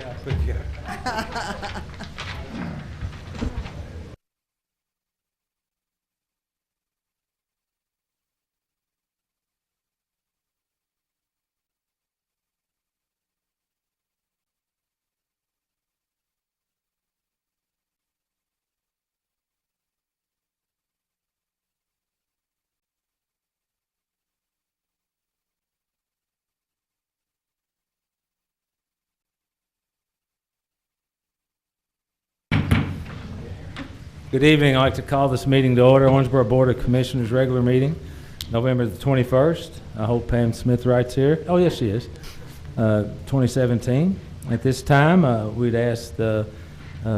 Yeah, put together. Good evening. I'd like to call this meeting to order. Owensboro Board of Commissioners regular meeting, November the 21st. I hope Pam Smith-Wright's here. Oh, yes, she is. 2017. At this time, we'd ask the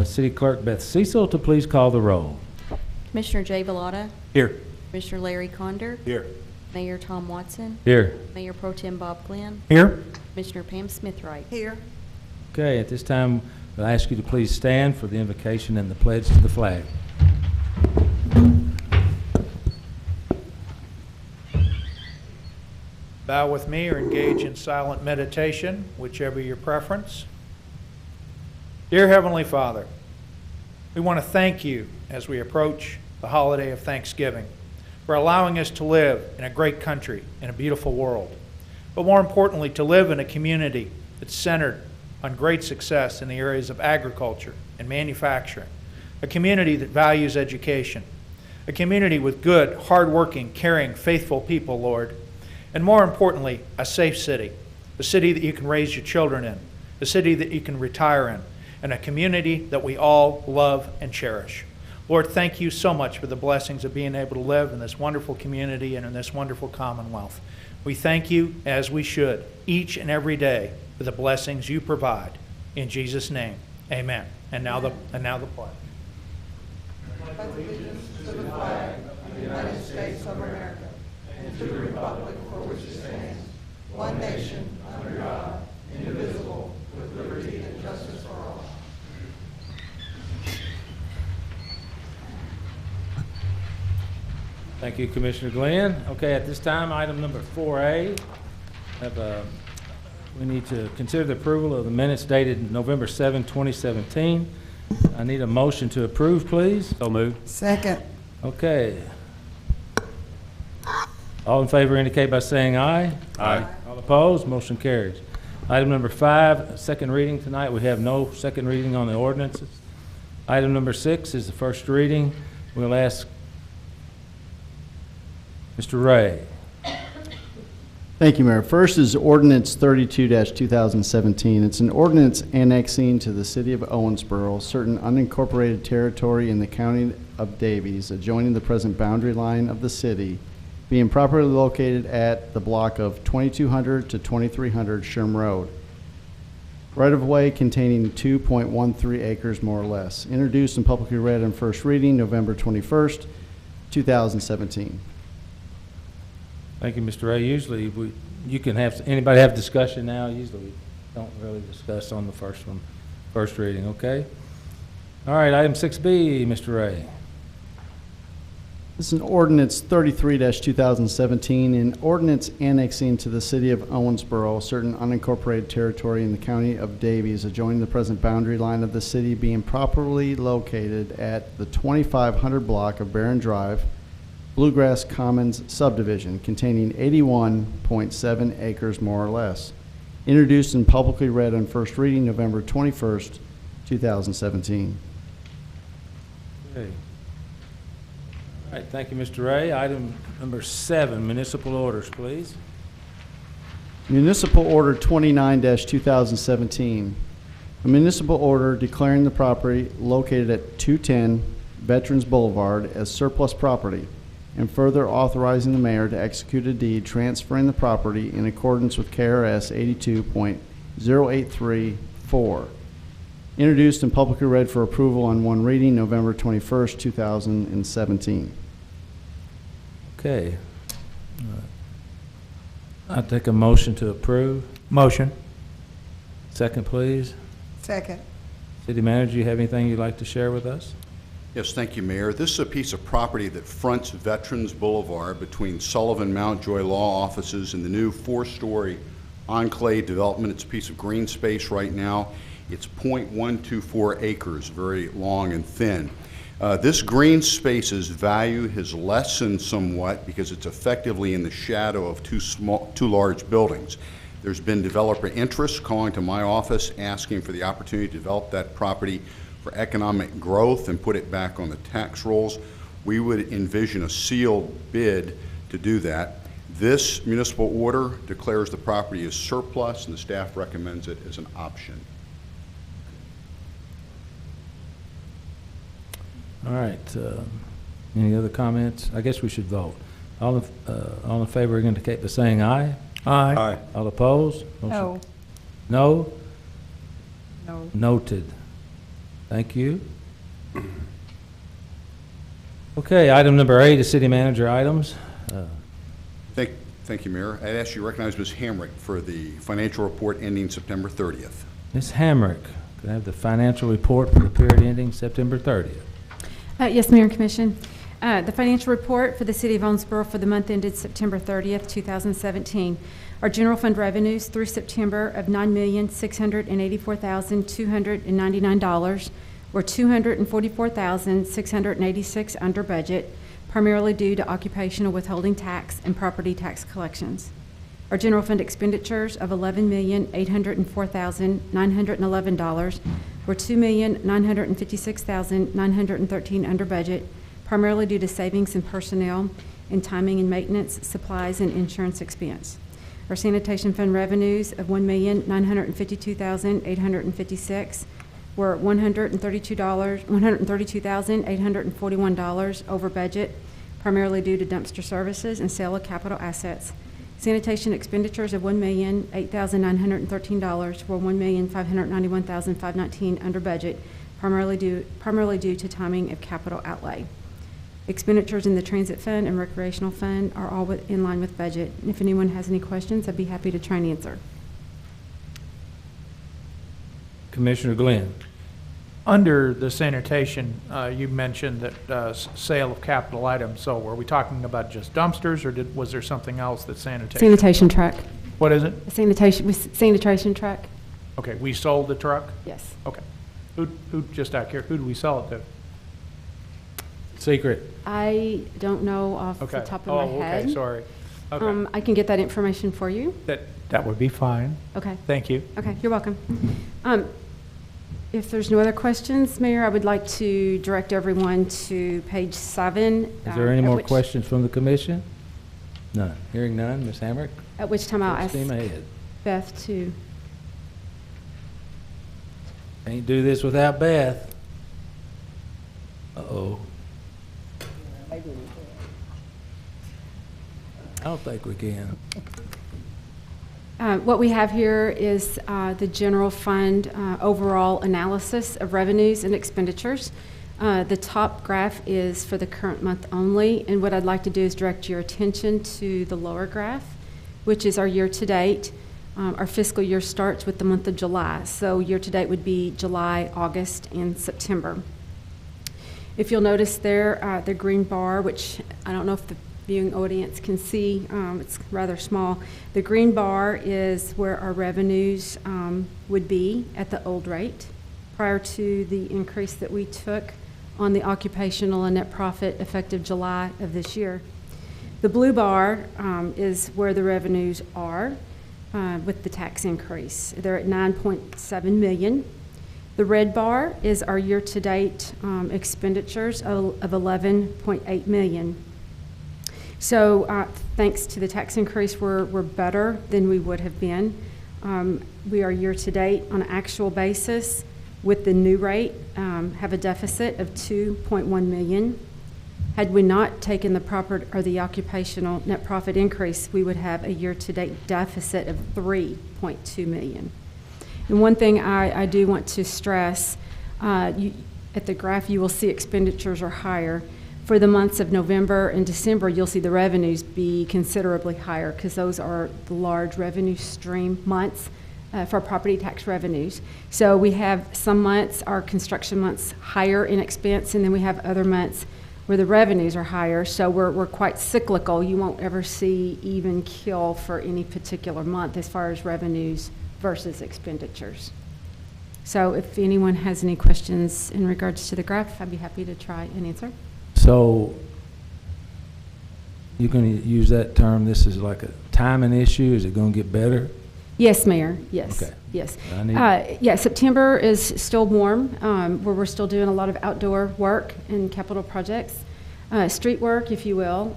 City Clerk Beth Cecil to please call the roll. Commissioner Jay Villada. Here. Commissioner Larry Conder. Here. Mayor Tom Watson. Here. Mayor Pro Tem Bob Glenn. Here. Commissioner Pam Smith-Wright. Here. Okay, at this time, I'll ask you to please stand for the invocation and the pledge to the flag. Bow with me or engage in silent meditation, whichever your preference. Dear Heavenly Father, we want to thank you as we approach the holiday of Thanksgiving for allowing us to live in a great country, in a beautiful world, but more importantly, to live in a community that's centered on great success in the areas of agriculture and manufacturing, a community that values education, a community with good, hardworking, caring, faithful people, Lord, and more importantly, a safe city, a city that you can raise your children in, a city that you can retire in, and a community that we all love and cherish. Lord, thank you so much for the blessings of being able to live in this wonderful community and in this wonderful Commonwealth. We thank you, as we should, each and every day for the blessings you provide. In Jesus' name, amen. And now the pledge. I pledge allegiance to the flag of the United States of America and to the republic for which it stands, one nation, under God, indivisible, with liberty and justice for all. Thank you, Commissioner Glenn. Okay, at this time, item number 4A, we need to consider the approval of the minutes dated November 7, 2017. I need a motion to approve, please. So moved. Second. Okay. All in favor indicate by saying aye. Aye. All opposed, motion carries. Item number 5, second reading tonight. We have no second reading on the ordinances. Item number 6 is the first reading. We'll ask Mr. Ray. Thank you, Mayor. First is Ordinance 32-2017. It's an ordinance annexing to the City of Owensboro certain unincorporated territory in the County of Davies adjoining the present boundary line of the city, being properly located at the block of 2200 to 2300 Sherm Road. Right-of-way containing 2.13 acres, more or less. Introduced and publicly read on first reading, November 21st, 2017. Thank you, Mr. Ray. Usually, you can have, anybody have discussion now? Usually, we don't really discuss on the first one, first reading, okay? All right, item 6B, Mr. Ray. This is an ordinance 33-2017, an ordinance annexing to the City of Owensboro certain unincorporated territory in the County of Davies adjoining the present boundary line of the city, being properly located at the 2500 block of Barron Drive, Bluegrass Commons subdivision, containing 81.7 acres, more or less. Introduced and publicly read on first reading, November 21st, 2017. Okay. All right, thank you, Mr. Ray. Item number 7, municipal orders, please. Municipal Order 29-2017. A municipal order declaring the property located at 210 Veterans Boulevard as surplus property, and further authorizing the mayor to execute a deed transferring the property in accordance with KRS 82.0834. Introduced and publicly read for approval on one reading, November 21st, 2017. Okay. I'll take a motion to approve. Motion. Second, please. Second. City Manager, you have anything you'd like to share with us? Yes, thank you, Mayor. This is a piece of property that fronts Veterans Boulevard between Sullivan Mountjoy Law Offices and the new 4-story Enclave development. It's a piece of green space right now. It's .124 acres, very long and thin. This green space's value has lessened somewhat because it's effectively in the shadow of two large buildings. There's been developer interest calling to my office asking for the opportunity to develop that property for economic growth and put it back on the tax rolls. We would envision a sealed bid to do that. This municipal order declares the property as surplus, and the staff recommends it as an option. All right, any other comments? I guess we should vote. All in favor indicate by saying aye. Aye. All opposed? No. No? No. Noted. Thank you. Okay, item number 8 is city manager items. Thank you, Mayor. I'd ask you to recognize Ms. Hamrick for the financial report ending September 30th. Ms. Hamrick, could I have the financial report for the period ending September 30th? Yes, Mayor and Commission. The financial report for the City of Owensboro for the month ended September 30th, 2017. Our general fund revenues through September of $9,684,299 were $244,686 under budget, primarily due to occupational withholding tax and property tax collections. Our general fund expenditures of $11,804,911 were $2,956,913 under budget, primarily due to savings in personnel and timing and maintenance, supplies, and insurance expense. Our sanitation fund revenues of $1,952,856 were $132,841 over budget, primarily due to dumpster services and sale of capital assets. Sanitation expenditures of $1,008,913 were $1,591,519 under budget, primarily due to timing of capital outlay. Expenditures in the transit fund and recreational fund are all in line with budget. And if anyone has any questions, I'd be happy to try and answer. Commissioner Glenn. Under the sanitation, you mentioned that sale of capital items. So were we talking about just dumpsters, or was there something else that sanitation? Sanitation truck. What is it? Sanitation truck. Okay, we sold the truck? Yes. Okay. Who just out here, who do we sell it to? Secret. I don't know off Okay. the top of my head. Okay, sorry. Okay. I can get that information for you. That would be fine. Okay. Thank you. Okay, you're welcome. If there's no other questions, Mayor, I would like to direct everyone to page 7. Is there any more questions from the commission? None. Hearing none, Ms. Hamrick? At which time I'll ask Steam ahead. Beth to. Can't do this without Beth. Uh-oh. I don't think we can. What we have here is the general fund overall analysis of revenues and expenditures. The top graph is for the current month only, and what I'd like to do is direct your attention to the lower graph, which is our year-to-date. Our fiscal year starts with the month of July, so year-to-date would be July, August, and September. If you'll notice there, the green bar, which I don't know if the viewing audience can see, it's rather small. The green bar is where our revenues would be at the old rate prior to the increase that we took on the occupational and net profit effective July of this year. The blue bar is where the revenues are with the tax increase. They're at $9.7 million. The red bar is our year-to-date expenditures of $11.8 million. So thanks to the tax increase, we're better than we would have been. We are year-to-date on an actual basis with the new rate, have a deficit of $2.1 million. Had we not taken the proper or the occupational net profit increase, we would have a year-to-date deficit of $3.2 million. And one thing I do want to stress, at the graph you will see expenditures are higher. For the months of November and December, you'll see the revenues be considerably higher because those are the large revenue stream months for property tax revenues. So we have some months, our construction months, higher in expense, and then we have other months where the revenues are higher. So we're quite cyclical. You won't ever see even kill for any particular month as far as revenues versus expenditures. So if anyone has any questions in regards to the graph, I'd be happy to try and answer. So you're going to use that term, this is like a timing issue? Is it going to get better? Yes, Mayor, yes, Okay. yes. I need- Yeah, September is still warm, where we're still doing a lot of outdoor work and capital projects. Street work, if you will,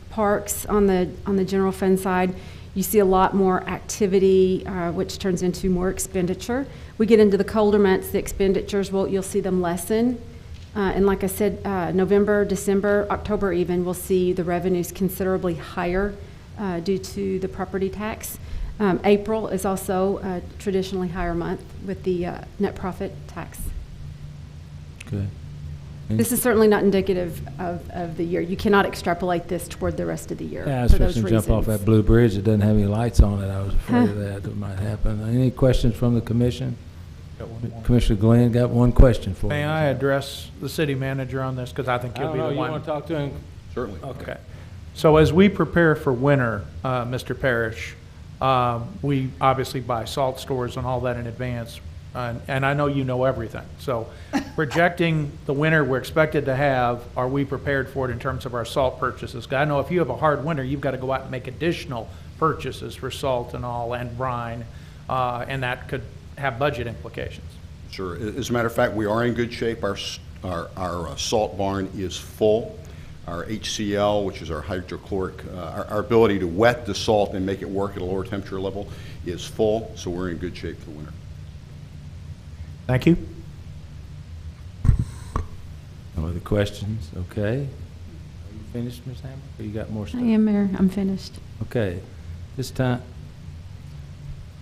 parks on the general fund side, you see a lot more activity, which turns into more expenditure. We get into the colder months, the expenditures, you'll see them lessen. And like I said, November, December, October even, we'll see the revenues considerably higher due to the property tax. April is also a traditionally higher month with the net profit tax. Okay. This is certainly not indicative of the year. You cannot extrapolate this toward the rest of the year Yeah, I was for those supposed to jump off reasons. that blue bridge that doesn't have any lights on it. I was afraid of that might happen. Any questions from the commission? Got one more. Commissioner Glenn got one question for you. May I address the city manager on this? Because I think I he'll don't be know, the you one. want to talk to him? Certainly. Okay. So as we prepare for winter, Mr. Parrish, we obviously buy salt stores and all that in advance. And I know you know everything. So projecting the winter we're expected to have, are we prepared for it in terms of our salt purchases? 'Cause I know if you have a hard winter, you've got to go out and make additional purchases for salt and all and brine, and that could have budget implications. Sure. As a matter of fact, we are in good shape. Our salt barn is full. Our HCl, which is our hydrochloric, our ability to wet the salt and make it work at a lower temperature level is full, so we're in good shape for winter. Thank you. No other questions? Okay. Are you finished, Ms. Hammer? Or you got more I stuff? am, Mayor. I'm finished. Okay. This time,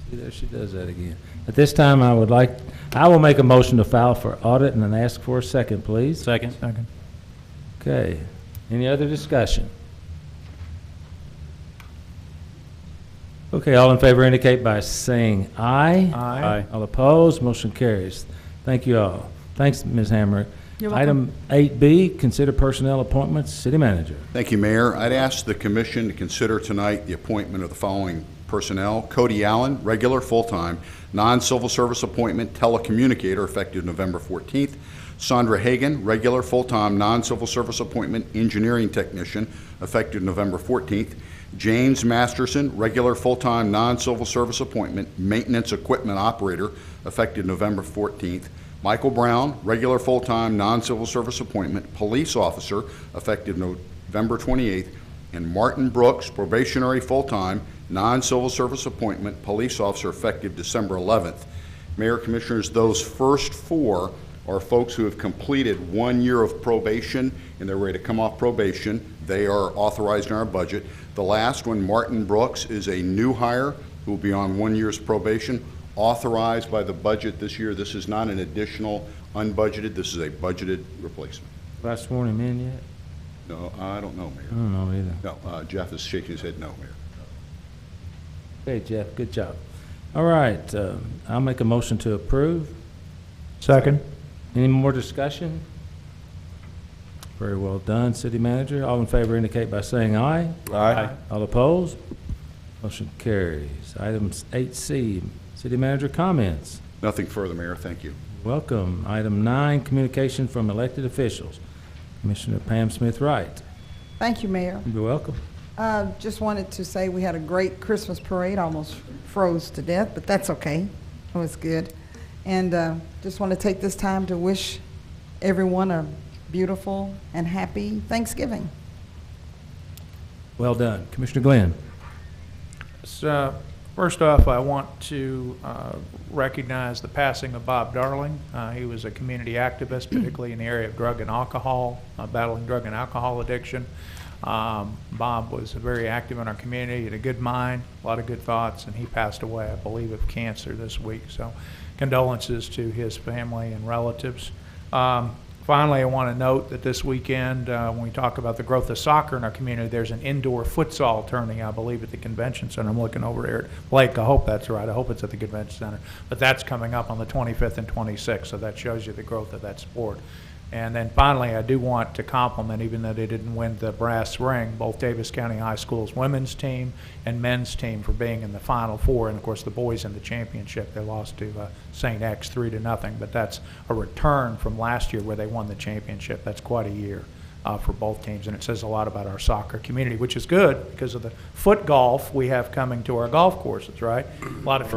see there, she does that again. At this time, I will make a motion to file for audit and then ask for a second, please. Second. Okay. Any other discussion? Okay, all in favor indicate by saying aye. Aye. All opposed, motion carries. Thank you all. Thanks, Ms. Hammer. You're welcome. Item 8B, consider personnel appointments, city manager. Thank you, Mayor. I'd ask the commission to consider tonight the appointment of the following personnel. Cody Allen, regular, full-time, non-civil service appointment, telecommunicator, effective November 14th. Sandra Hagan, regular, full-time, non-civil service appointment, engineering technician, effective November 14th. James Masterson, regular, full-time, non-civil service appointment, maintenance equipment operator, effective November 14th. Michael Brown, regular, full-time, non-civil service appointment, police officer, effective November 28th. And Martin Brooks, probationary, full-time, non-civil service appointment, police officer, effective December 11th. Mayor, Commissioners, those first four are folks who have completed 1 year of probation and they're ready to come off probation. They are authorized in our budget. The last one, Martin Brooks, is a new hire who will be on 1 year's probation, authorized by the budget this year. This is not an additional unbudgeted, this is a budgeted replacement. Have I sworn him in yet? No, I don't know, I Mayor. don't know either. No, Jeff is shaking his head no, Mayor. Okay, Jeff, good job. All right, I'll make a motion to approve. Second. Any more discussion? Very well done, city manager. All in favor indicate by saying aye. Aye. All opposed? Motion carries. Items 8C, city manager comments. Nothing further, Mayor, thank you. Welcome. Item 9, communication from elected officials. Commissioner Pam Smith Wright. Thank you, Mayor. You're welcome. Just wanted to say we had a great Christmas parade, almost froze to death, but that's okay. It was good. And just want to take this time to wish everyone a beautiful and happy Thanksgiving. Well done. Commissioner Glenn. So, first off, I want to recognize the passing of Bob Darling. He was a community activist, particularly in the area of drug and alcohol, battling drug and alcohol addiction. Bob was very active in our community, had a good mind, a lot of good thoughts, and he passed away, I believe, of cancer this week. So condolences to his family and relatives. Finally, I want to note that this weekend, when we talk about the growth of soccer in our community, there's an indoor futsal tourney, I believe, at the convention center. I'm looking over there at Blake. I hope that's right. I hope it's at the convention center. But that's coming up on the 25th and 26th, so that shows you the growth of that sport. And then finally, I do want to compliment, even though they didn't win the brass ring, both Davis County High School's women's team and men's team for being in the Final Four, and of course the boys in the championship. They lost to St. X 3-0, but that's a return from last year where they won the championship. That's quite a year for both teams, and it says a lot about our soccer community, which is good because of the foot golf we have coming to our golf courses, right? A lot of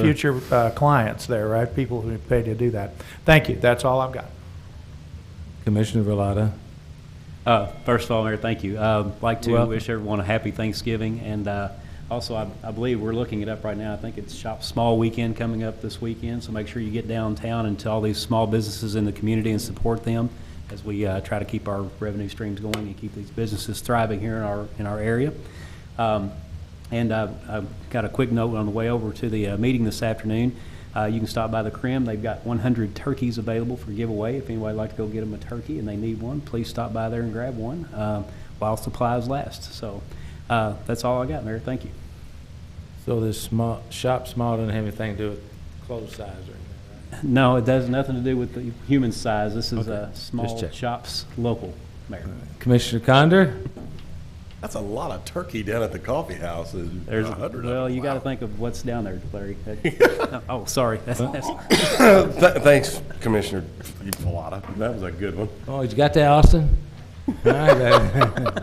future clients there, right? People who pay to do that. Thank you. That's all I've got. Commissioner Velada. First of all, Mayor, thank you. I'd like to wish everyone a happy Thanksgiving, and also I believe we're looking it up right now. I think it's Shop Small Weekend coming up this weekend, so make sure you get downtown and to all these small businesses in the community and support them as we try to keep our revenue streams going and keep these businesses thriving here in our area. And I've got a quick note on the way over to the meeting this afternoon. You can stop by the Crim. They've got 100 turkeys available for giveaway. If anybody would like to go get them a turkey and they need one, please stop by there and grab one while supplies last. So that's all I got, Mayor. Thank you. So this shop small doesn't have anything to do with clothes size or anything, right? No, it has nothing to do with the human size. This is Okay. small Just check. shops, local, Mayor. Commissioner Condor? That's a lot of turkey down at the coffee house. There's 100 well, of them. you got to Wow. think of what's down there, Larry. Oh, sorry. That's Thanks, Commissioner Velada. That was a good one. Oh, you got that, Austin? All right.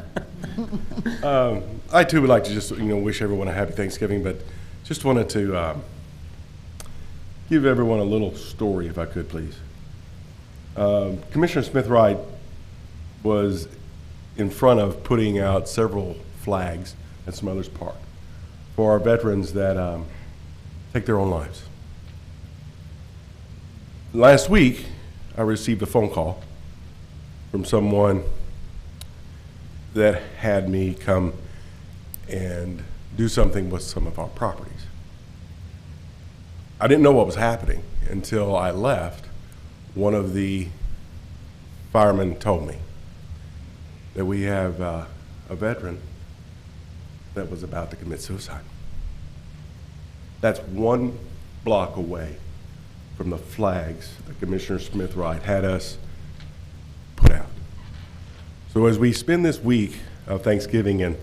I too would like to just wish everyone a happy Thanksgiving, but just wanted to give everyone a little story, if I could, please. Commissioner Smith-Wright was in front of putting out several flags at Smothers Park for our veterans that take their own lives. Last week, I received a phone call from someone that had me come and do something with some of our properties. I didn't know what was happening until I left. One of the firemen told me that we have a veteran that was about to commit suicide. That's 1 block away from the flags that Commissioner Smith-Wright had us put out. So as we spend this week of Thanksgiving and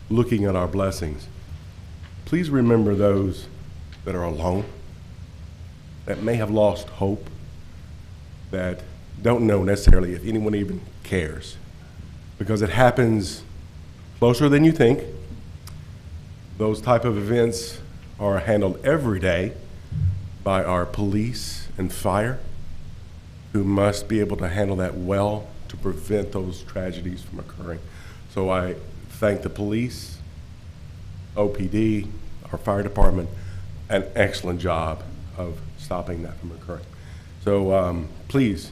looking at our blessings, please remember those that are alone, that may have lost hope, that don't know necessarily if anyone even cares, because it happens closer than you think. Those type of events are handled every day by our police and fire, who must be able to handle that well to prevent those tragedies from occurring. So I thank the police, OPD, our fire department, an excellent job of stopping that from occurring. So please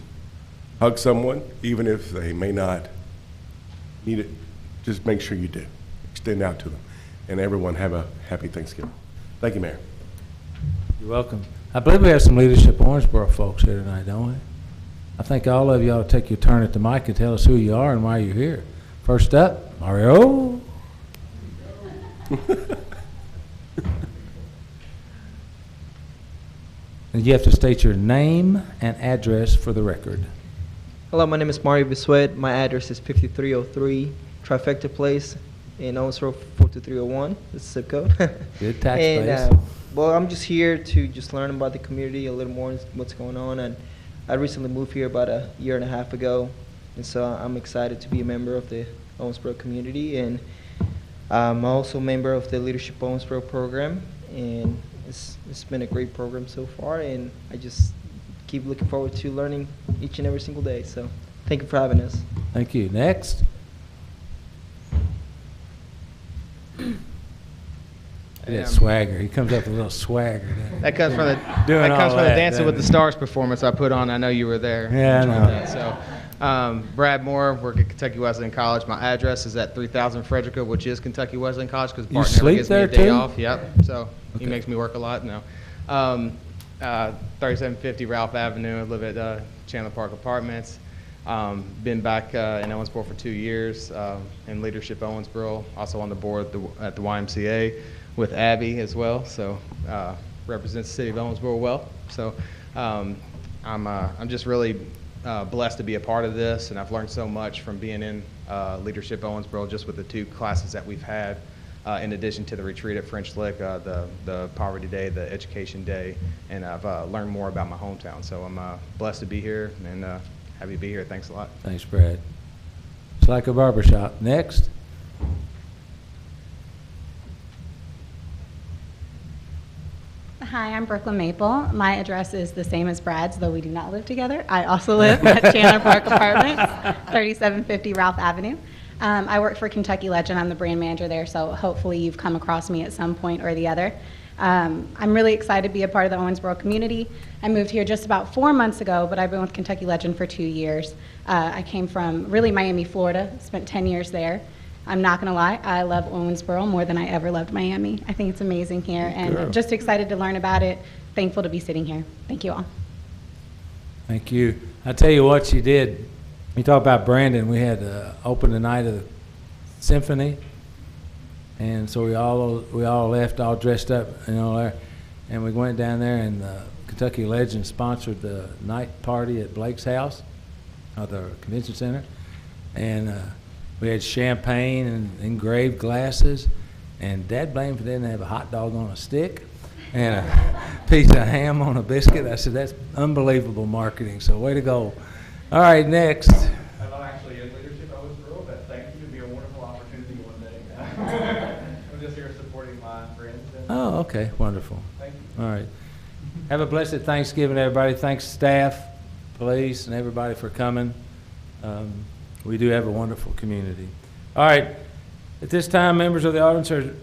hug someone, even if they may not need it. Just make sure you do. Extend out to them. And everyone have a happy Thanksgiving. Thank you, Mayor. You're welcome. I believe we have some Leadership Owensboro folks here tonight, don't we? I think all of you ought to take your turn at the mic and tell us who you are and why you're here. First up, Mario. And you have to state your name and address for the record. Hello, my name is Mario Bisuet. My address is 5303 Trifecta Place in Owensboro 42301. That's the zip code. Good tax and, base. well, I'm just here to just learn about the community a little more, what's going on. And I recently moved here about a year and a half ago, and so I'm excited to be a member of the Owensboro community. And I'm also a member of the Leadership Owensboro program, and it's been a great program so far, and I just keep looking forward to learning each and every single day. So thank you for having us. Thank you. Next. That swagger. He comes up with a little swagger. doesn't he? That comes from the Doing all that, Dancing with the doesn't Stars performance I put on. I know you were there. Yeah, I know. That. So, Brad Moore, work at Kentucky Wesleyan College. My address is at 3000 Frederica, which is Kentucky Wesleyan College, because You Bart never sleep gives me a there, day too? off. Yep. So Okay. he makes me work a lot. No. 3750 Ralph Avenue. I live at Chandler Park Apartments. Been back in Owensboro for 2 years in Leadership Owensboro. Also on the board at the YMCA with Abby as well. So represents the city of Owensboro well. So I'm just really blessed to be a part of this, and I've learned so much from being in Leadership Owensboro, just with the 2 classes that we've had, in addition to the retreat at French Lick, the Poverty Day, the Education Day, and I've learned more about my hometown. So I'm blessed to be here and happy to be here. Thanks a lot. Thanks, Brad. It's like a barbershop. Next. Hi, I'm Brooklyn Maple. My address is the same as Brad's, though we do not live together. I also live at Chandler Park Apartments, 3750 Ralph Avenue. I work for Kentucky Legend. I'm the brand manager there, so hopefully you've come across me at some point or the other. I'm really excited to be a part of the Owensboro community. I moved here just about 4 months ago, but I've been with Kentucky Legend for 2 years. I came from really Miami, Florida, spent 10 years there. I'm not going to lie, I love Owensboro more than I ever loved Miami. I think it's amazing here, and just excited to learn about it. Thankful to be sitting here. Thank you all. Thank you. I tell you what you did. You talk about Brandon. We had open the night of the symphony, and so we all left all dressed up, and we went down there, and Kentucky Legend sponsored the night party at Blake's house, the convention center, and we had champagne and engraved glasses, and Dad blamed for didn't have a hot dog on a stick and a piece of ham on a biscuit. I said, that's unbelievable marketing, so way to go. All right, next. I'm not actually in Leadership Owensboro, but thank you. It'd be a wonderful opportunity one day. I'm just here supporting my friends. Oh, okay, wonderful. Thank you. All right. Have a blessed Thanksgiving, everybody. Thanks, staff, police, and everybody for coming. We do have a wonderful community. All right. At this time, members of the audience are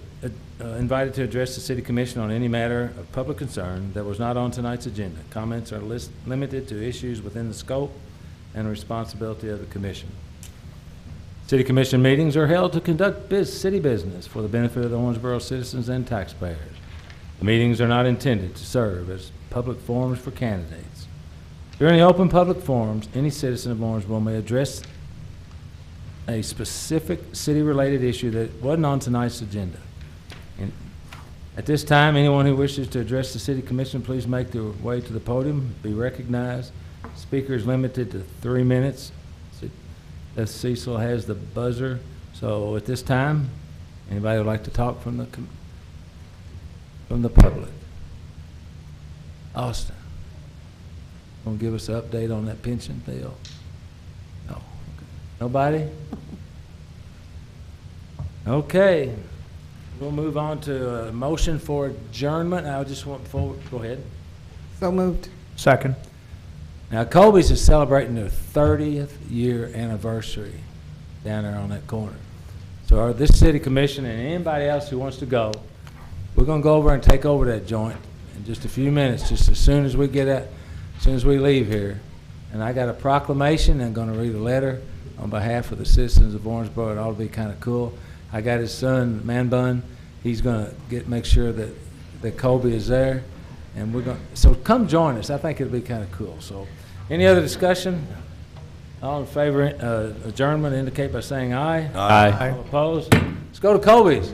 invited to address the City Commission on any matter of public concern that was not on tonight's agenda. Comments are limited to issues within the scope and responsibility of the Commission. City Commission meetings are held to conduct city business for the benefit of the Owensboro citizens and taxpayers. The meetings are not intended to serve as public forums for candidates. During the open public forums, any citizen of Owensboro may address a specific city-related issue that wasn't on tonight's agenda. And at this time, anyone who wishes to address the City Commission, please make their way to the podium, be recognized. Speaker is limited to 3 minutes. Cecil has the buzzer. So at this time, anybody would like to talk from the public? Austin, want to give us an update on that pension deal? No. Nobody? Okay. We'll move on to a motion for adjournment. I just want forward. Go ahead. So moved. Second. Now, Colby's is celebrating their 30th year anniversary down there on that corner. So this City Commission and anybody else who wants to go, we're going to go over and take over that joint in just a few minutes, just as soon as we get out, as soon as we leave here. And I got a proclamation and I'm going to read a letter on behalf of the citizens of Owensboro. It ought to be kind of cool. I got his son, Man Bun. He's going to make sure that Colby is there. And we're going to, so come join us. I think it'll be kind of cool. So any other discussion? All in favor adjournment indicate by saying aye. Aye. All opposed? Let's go to Colby's.